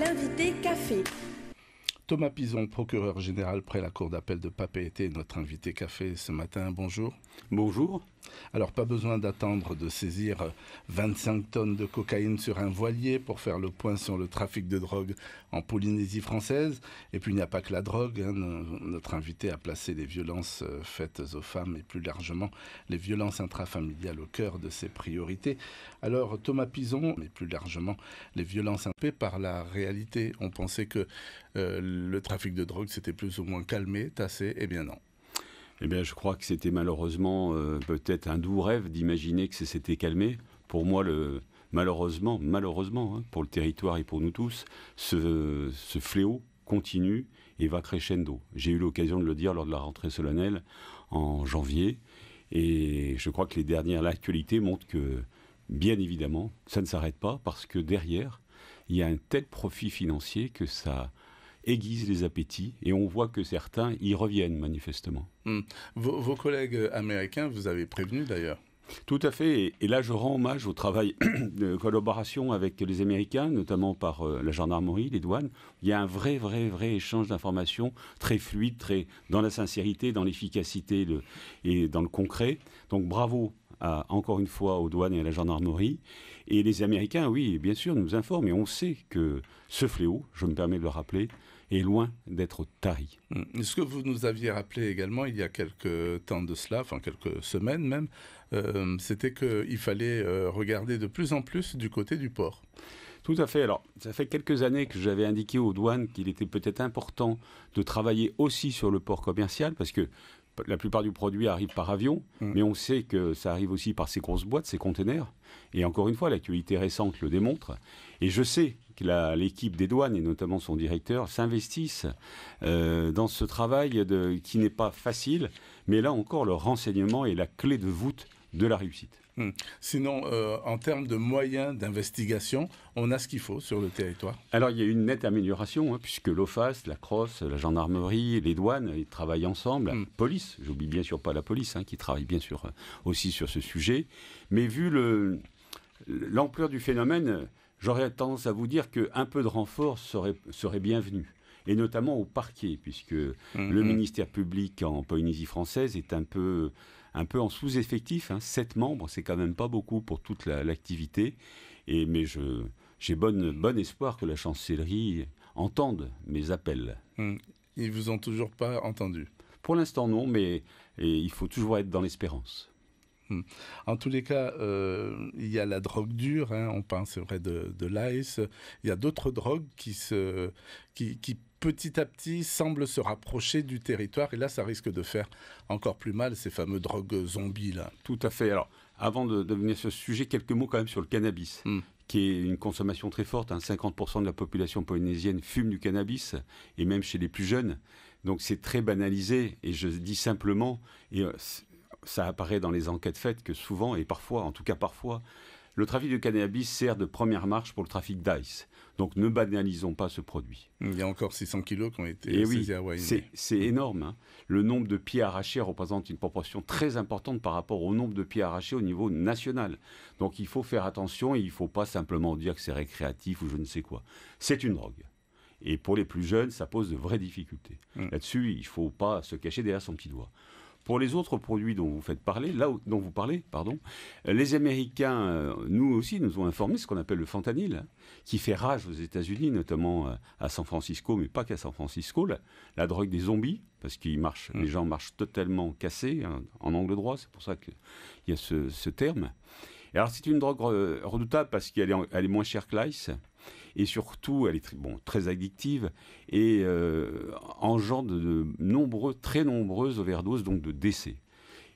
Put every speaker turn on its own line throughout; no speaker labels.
L'invité café.
Thomas Pison, procureur général près la cour d'appel de Papeete, est notre invité café ce matin. Bonjour.
Bonjour.
Alors, pas besoin d'attendre de saisir 25 tonnes de cocaïne sur un voilier pour faire le point sur le trafic de drogue en Polynésie française. Et puis, il n'y a pas que la drogue. Notre invité a placé les violences faites aux femmes et plus largement les violences intrafamiliales au cœur de ses priorités. Alors, Thomas Pison, mais plus largement les violences imposées par la réalité. On pensait que le trafic de drogue s'était plus ou moins calmé, tassé. Eh bien non.
Eh bien, je crois que c'était malheureusement peut-être un doux rêve d'imaginer que ça s'était calmé. Pour moi, malheureusement, pour le territoire et pour nous tous, ce fléau continue et va crescendo. J'ai eu l'occasion de le dire lors de la rentrée solennelle en janvier. Et je crois que l'actualité montre que, bien évidemment, ça ne s'arrête pas parce que derrière, il y a un tel profit financier que ça aiguise les appétits et on voit que certains y reviennent manifestement.
Vos collègues américains, vous avez prévenu d'ailleurs.
Tout à fait, et là je rends hommage au travail de collaboration avec les Américains, notamment par la gendarmerie, les douanes. Il y a un vrai échange d'informations, très fluide, très dans la sincérité, dans l'efficacité et dans le concret. Donc bravo encore une fois aux douanes et à la gendarmerie. Et les Américains, oui, bien sûr, nous informent, et on sait que ce fléau, je me permets de le rappeler, est loin d'être tari.
Ce que vous nous aviez rappelé également il y a quelques temps de cela, enfin quelques semaines même, c'était qu'il fallait regarder de plus en plus du côté du port.
Tout à fait. Alors, ça fait quelques années que j'avais indiqué aux douanes qu'il était peut-être important de travailler aussi sur le port commercial, parce que la plupart du produit arrive par avion, mais on sait que ça arrive aussi par ces grosses boîtes, ces containers. Et encore une fois, l'actualité récente le démontre. Et je sais que l'équipe des douanes, et notamment son directeur, s'investissent dans ce travail qui n'est pas facile. Mais là encore, le renseignement est la clé de voûte de la réussite.
Sinon, en termes de moyens d'investigation, on a ce qu'il faut sur le territoire.
Alors, il y a une nette amélioration, puisque l'OFAS, la CROSS, la gendarmerie, les douanes, ils travaillent ensemble. Police, j'oublie bien sûr pas la police, qui travaille bien sûr aussi sur ce sujet. Mais vu l'ampleur du phénomène, j'aurais tendance à vous dire qu'un peu de renfort serait bienvenu. Et notamment au parquet, puisque le ministère public en Polynésie française est un peu en sous-effectif. 7 membres, c'est quand même pas beaucoup pour toute l'activité. Mais j'ai bon espoir que la chancellerie entende mes appels.
Ils vous ont toujours pas entendu?
Pour l'instant, non, mais il faut toujours être dans l'espérance.
En tous les cas, il y a la drogue dure, on parle, c'est vrai, de l'ice. Il y a d'autres drogues qui petit à petit semblent se rapprocher du territoire. Et là, ça risque de faire encore plus mal, ces fameux drogues zombies, là.
Tout à fait. Alors, avant de venir sur ce sujet, quelques mots quand même sur le cannabis, qui est une consommation très forte. 50% de la population polynésienne fume du cannabis, et même chez les plus jeunes. Donc, c'est très banalisé. Et je dis simplement... ça apparaît dans les enquêtes faites que souvent, et parfois, en tout cas parfois, le trafic de cannabis sert de première marche pour le trafic d'ice. Donc ne banalisons pas ce produit.
Il y a encore 600 kilos qui ont été saisis à Wainé.
C'est énorme. Le nombre de pieds arrachés représente une proportion très importante par rapport au nombre de pieds arrachés au niveau national. Donc il faut faire attention et il ne faut pas simplement dire que c'est récréatif ou je ne sais quoi. C'est une drogue. Et pour les plus jeunes, ça pose de vraies difficultés. Là-dessus, il ne faut pas se cacher derrière son petit doigt. Pour les autres produits dont vous parlez, les Américains, nous aussi, nous ont informé ce qu'on appelle le fentanyl, qui fait rage aux États-Unis, notamment à San Francisco, mais pas qu'à San Francisco, la drogue des zombies, parce que les gens marchent totalement cassés, en angle droit, c'est pour ça qu'il y a ce terme. Et alors c'est une drogue redoutable parce qu'elle est moins chère que l'ice, et surtout elle est très addictive et engendre très nombreuses overdoses, donc de décès.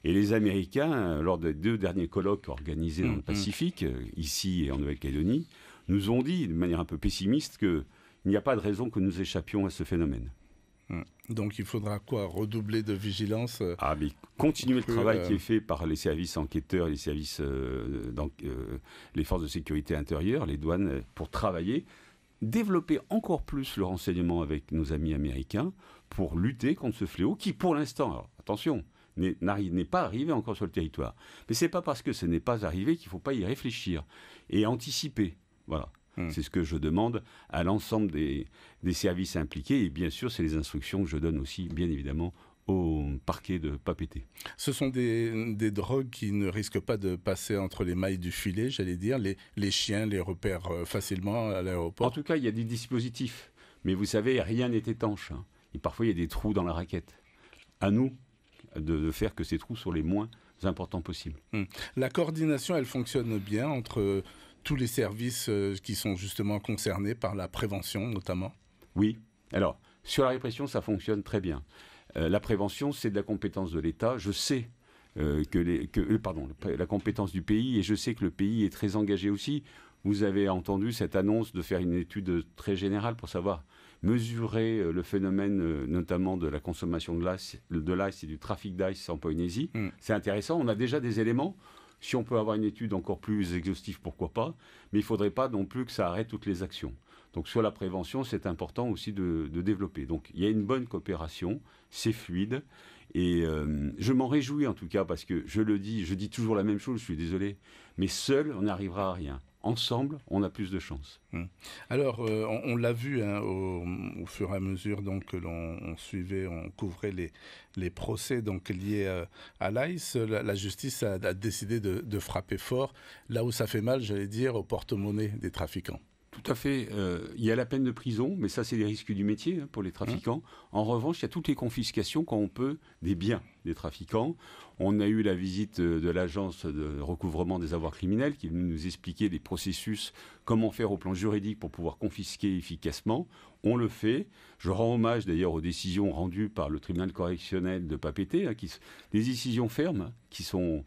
Et les Américains, lors des 2 derniers colloques organisés dans le Pacifique, ici et en Nouvelle-Calédonie, nous ont dit de manière un peu pessimiste qu'il n'y a pas de raison que nous échappions à ce phénomène.
Donc il faudra redoubler de vigilance
mais continuer le travail qui est fait par les services enquêteurs et les services, les forces de sécurité intérieure, les douanes, pour travailler, développer encore plus le renseignement avec nos amis américains pour lutter contre ce fléau qui, pour l'instant, alors, attention, n'est pas arrivé encore sur le territoire. Mais ce n'est pas parce que ce n'est pas arrivé qu'il ne faut pas y réfléchir et anticiper. Voilà. C'est ce que je demande à l'ensemble des services impliqués. Et bien sûr, c'est les instructions que je donne aussi, bien évidemment, au parquet de Papeete.
Ce sont des drogues qui ne risquent pas de passer entre les mailles du filet, j'allais dire. Les chiens les repèrent facilement à l'aéroport.
En tout cas, il y a des dispositifs. Mais vous savez, rien n'est étanche. Et parfois, il y a des trous dans la raquette. À nous de faire que ces trous soient les moins importants possibles.
La coordination, elle fonctionne bien entre tous les services qui sont justement concernés par la prévention, notamment?
Oui. Alors, sur la répression, ça fonctionne très bien. La prévention, c'est de la compétence de l'État. Je sais la compétence du pays, et je sais que le pays est très engagé aussi. Vous avez entendu cette annonce de faire une étude très générale pour savoir mesurer le phénomène, notamment de la consommation de l'ice et du trafic d'ice en Polynésie. C'est intéressant. On a déjà des éléments. Si on peut avoir une étude encore plus exhaustive, pourquoi pas. Mais il ne faudrait pas non plus que ça arrête toutes les actions. Donc sur la prévention, c'est important aussi de développer. Donc il y a une bonne coopération, c'est fluide. Et je m'en réjouis en tout cas, parce que je dis toujours la même chose, je suis désolé. Mais seul, on n'arrivera à rien. Ensemble, on a plus de chance.
Alors, on l'a vu au fur et à mesure donc, que l'on suivait, on couvrait les procès donc, liés à l'ICE. La justice a décidé de frapper fort, là où ça fait mal, j'allais dire, au porte-monnaie des trafiquants.
Tout à fait. Il y a la peine de prison, mais ça, c'est les risques du métier pour les trafiquants. En revanche, il y a toutes les confiscations, quand on peut, des biens des trafiquants. On a eu la visite de l'agence de recouvrement des avoirs criminels qui est venue nous expliquer les processus, comment faire au plan juridique pour pouvoir confisquer efficacement. On le fait. Je rends hommage d'ailleurs aux décisions rendues par le tribunal correctionnel de Papeete, des décisions fermes qui sont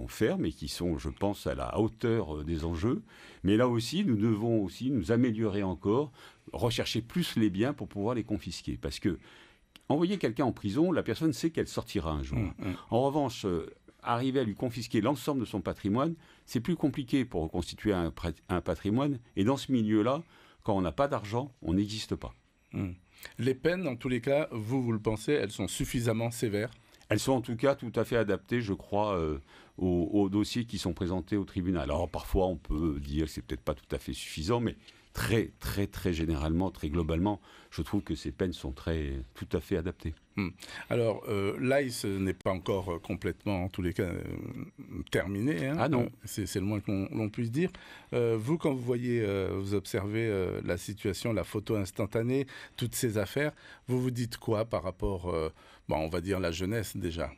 fermes et qui sont, je pense, à la hauteur des enjeux. Mais là aussi, nous devons aussi nous améliorer encore, rechercher plus les biens pour pouvoir les confisquer. Parce que envoyer quelqu'un en prison, la personne sait qu'elle sortira un jour. En revanche, arriver à lui confisquer l'ensemble de son patrimoine, c'est plus compliqué pour reconstituer un patrimoine. Et dans ce milieu-là, quand on n'a pas d'argent, on n'existe pas.
Les peines, en tous les cas, vous le pensez, elles sont suffisamment sévères?
Elles sont en tout cas tout à fait adaptées, je crois, aux dossiers qui sont présentés au tribunal. Alors parfois, on peut dire que c'est peut-être pas tout à fait suffisant, mais très, très, très généralement, très globalement, je trouve que ces peines sont tout à fait adaptées.
Alors, l'ICE n'est pas encore complètement, en tous les cas, terminé.
Ah non.
C'est le moins que l'on puisse dire. Vous, quand vous observez la situation, la photo instantanée, toutes ces affaires, vous vous dites quoi par rapport, on va dire, la jeunesse déjà?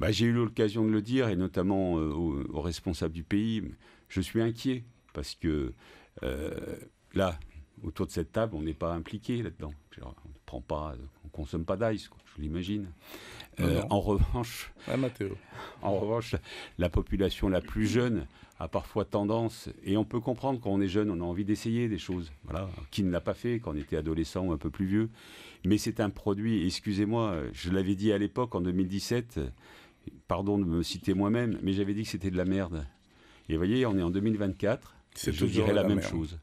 J'ai eu l'occasion de le dire, et notamment aux responsables du pays. Je suis inquiet, parce que là, autour de cette table, on n'est pas impliqué là-dedans. On ne consomme pas d'ice, je l'imagine. En revanche, la population la plus jeune a parfois tendance, et on peut comprendre quand on est jeune, on a envie d'essayer des choses. Voilà. Qui ne l'a pas fait quand on était adolescent ou un peu plus vieux. Mais c'est un produit, excusez-moi, je l'avais dit à l'époque, en 2017, pardon de me citer moi-même, mais j'avais dit que c'était de la merde. Et vous voyez, on est en 2024, je dirais la même chose.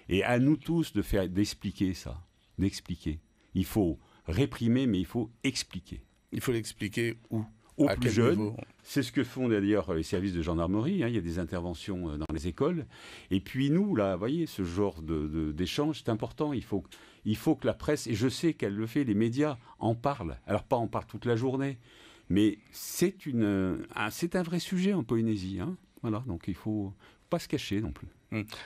Et à nous tous d'expliquer ça, d'expliquer. Il faut réprimer, mais il faut expliquer.
Il faut l'expliquer où?
Aux plus jeunes. C'est ce que font d'ailleurs les services de gendarmerie. Il y a des interventions dans les écoles. Et puis nous, là, vous voyez, ce genre d'échange, c'est important. Il faut que la presse, et je sais qu'elle le fait, les médias en parlent. Alors pas en parlent toute la journée, mais c'est un vrai sujet en Polynésie. Voilà, donc il ne faut pas se cacher non plus.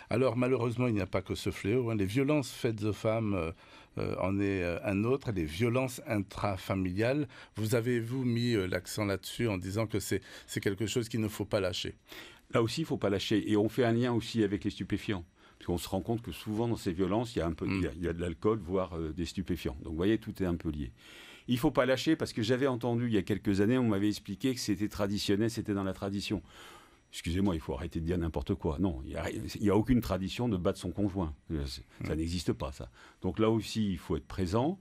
Alors malheureusement, il n'y a pas que ce fléau. Les violences faites aux femmes en est un autre, les violences intrafamiliales. Vous avez-vous mis l'accent là-dessus en disant que c'est quelque chose qu'il ne faut pas lâcher?
Là aussi, il ne faut pas lâcher. Et on fait un lien aussi avec les stupéfiants. Parce qu'on se rend compte que souvent dans ces violences, il y a de l'alcool, voire des stupéfiants. Donc vous voyez, tout est un peu lié. Il ne faut pas lâcher, parce que j'avais entendu il y a quelques années, on m'avait expliqué que c'était traditionnel, c'était dans la tradition. Excusez-moi, il faut arrêter de dire n'importe quoi. Non, il n'y a aucune tradition de battre son conjoint. Ça n'existe pas, ça. Donc là aussi, il faut être présent.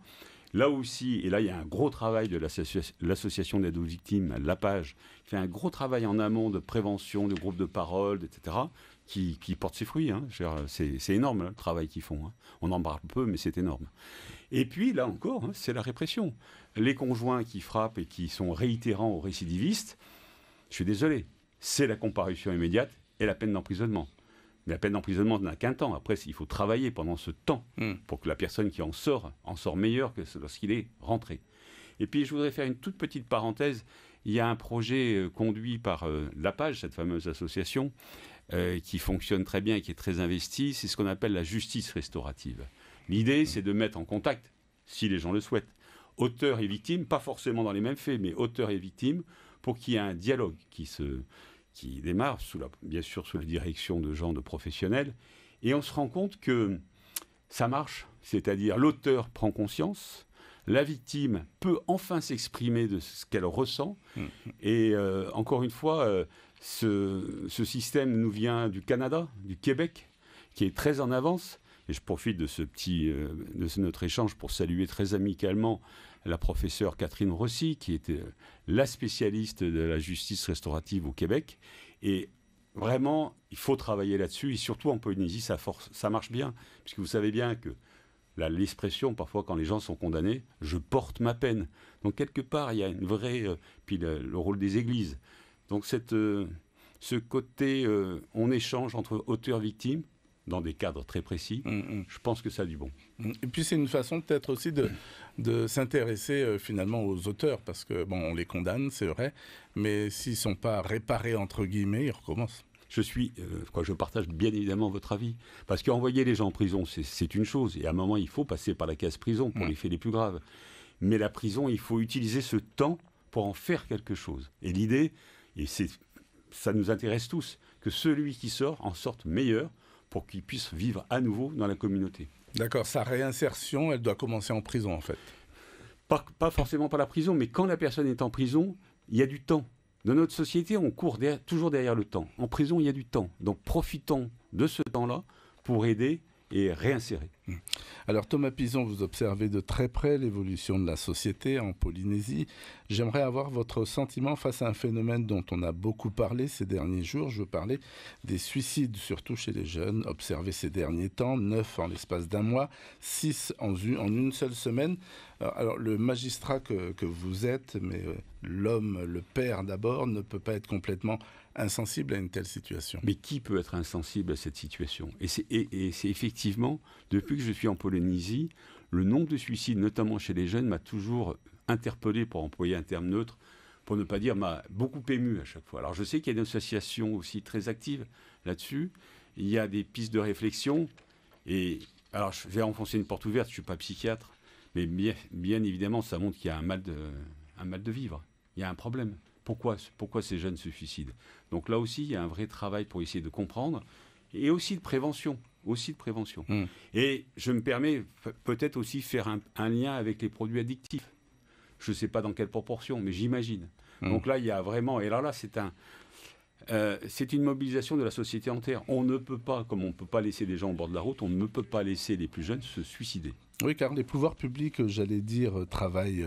Là aussi, et là, il y a un gros travail de l'association d'aide aux victimes, l'APAGE, qui fait un gros travail en amont de prévention, de groupes de parole, etc., qui porte ses fruits. C'est énorme, le travail qu'ils font. On en parle peu, mais c'est énorme. Et puis, là encore, c'est la répression. Les conjoints qui frappent et qui sont réitérants aux récidivistes, je suis désolé, c'est la comparution immédiate et la peine d'emprisonnement. Mais la peine d'emprisonnement n'a qu'un temps. Après, il faut travailler pendant ce temps pour que la personne qui en sort meilleure que lorsqu'il est rentré. Et puis, je voudrais faire une toute petite parenthèse. Il y a un projet conduit par l'APAGE, cette fameuse association, qui fonctionne très bien et qui est très investie. C'est ce qu'on appelle la justice restaurative. L'idée, c'est de mettre en contact, si les gens le souhaitent, auteurs et victimes, pas forcément dans les mêmes faits, mais auteurs et victimes, pour qu'il y ait un dialogue qui démarre, bien sûr sous la direction de gens de professionnels. Et on se rend compte que ça marche, c'est-à-dire l'auteur prend conscience, la victime peut enfin s'exprimer de ce qu'elle ressent. Et encore une fois, ce système nous vient du Canada, du Québec, qui est très en avance. Et je profite de notre échange pour saluer très amicalement la professeure Catherine Rossi, qui était la spécialiste de la justice restaurative au Québec. Et vraiment, il faut travailler là-dessus. Et surtout en Polynésie, ça marche bien. Puisque vous savez bien que l'expression, parfois, quand les gens sont condamnés, « je porte ma peine ». Donc, quelque part, il y a une vraie... puis le rôle des églises. Donc, ce côté, on échange entre auteurs-victimes, dans des cadres très précis, je pense que ça a du bon.
Et puis c'est une façon peut-être aussi de s'intéresser finalement aux auteurs, parce que bon, on les condamne, c'est vrai, mais s'ils ne sont pas réparés, entre guillemets, ils recommencent.
Je partage bien évidemment votre avis, parce qu'envoyer les gens en prison, c'est une chose, et à un moment, il faut passer par la case prison pour les faits les plus graves. Mais la prison, il faut utiliser ce temps pour en faire quelque chose. Et l'idée, et ça nous intéresse tous, que celui qui sort en sorte meilleur, pour qu'il puisse vivre à nouveau dans la communauté.
D'accord, sa réinsertion, elle doit commencer en prison en fait.
Pas forcément par la prison, mais quand la personne est en prison, il y a du temps. Dans notre société, on court toujours derrière le temps. En prison, il y a du temps. Donc profitons de ce temps-là pour aider et réinsérer.
Alors Thomas Pison, vous observez de très près l'évolution de la société en Polynésie. J'aimerais avoir votre sentiment face à un phénomène dont on a beaucoup parlé ces derniers jours. Je veux parler des suicides, surtout chez les jeunes, observés ces derniers temps, 9 en l'espace d'un mois, 6 en une seule semaine. Alors le magistrat que vous êtes, mais l'homme, le père d'abord, ne peut pas être complètement insensible à une telle situation.
Mais qui peut être insensible à cette situation ? Et c'est effectivement, depuis que je suis en Polynésie, le nombre de suicides, notamment chez les jeunes, m'a toujours interpellé, pour employer un terme neutre, pour ne pas dire m'a beaucoup ému à chaque fois. Alors je sais qu'il y a des associations aussi très actives là-dessus, il y a des pistes de réflexion, et alors je vais enfoncer une porte ouverte, je ne suis pas psychiatre, mais bien évidemment ça montre qu'il y a un mal de vivre, il y a un problème. Pourquoi ces jeunes se suicident ? Donc là aussi, il y a un vrai travail pour essayer de comprendre, et aussi de prévention. Et je me permets peut-être aussi faire un lien avec les produits addictifs. Je ne sais pas dans quelle proportion, mais j'imagine. Donc là, il y a vraiment... Et alors là, c'est une mobilisation de la société entière. On ne peut pas, comme on ne peut pas laisser des gens au bord de la route, on ne peut pas laisser les plus jeunes se suicider.
Oui, car les pouvoirs publics, j'allais dire, travaillent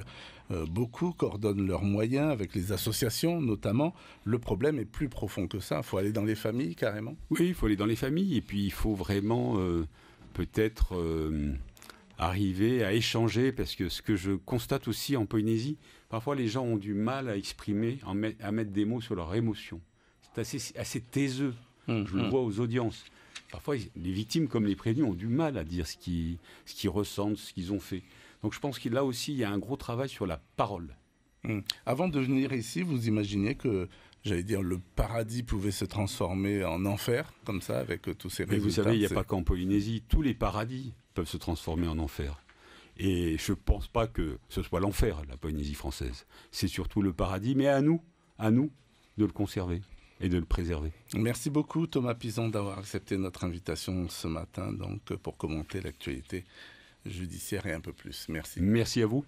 beaucoup, coordonnent leurs moyens avec les associations notamment. Le problème est plus profond que ça. Il faut aller dans les familles carrément.
Oui, il faut aller dans les familles et puis il faut vraiment peut-être arriver à échanger, parce que ce que je constate aussi en Polynésie, parfois les gens ont du mal à exprimer, à mettre des mots sur leurs émotions. C'est assez taiseux. Je le vois aux audiences. Parfois, les victimes comme les prévenus ont du mal à dire ce qu'ils ressentent, ce qu'ils ont fait. Donc je pense que là aussi, il y a un gros travail sur la parole.
Avant de venir ici, vous imaginiez que, j'allais dire, le paradis pouvait se transformer en enfer, comme ça, avec tous ces résultats.
Mais vous savez, il n'y a pas qu'en Polynésie. Tous les paradis peuvent se transformer en enfer. Et je ne pense pas que ce soit l'enfer, la Polynésie française. C'est surtout le paradis, mais à nous de le conserver et de le préserver.
Merci beaucoup Thomas Pison d'avoir accepté notre invitation ce matin donc, pour commenter l'actualité judiciaire et un peu plus. Merci.
Merci à vous.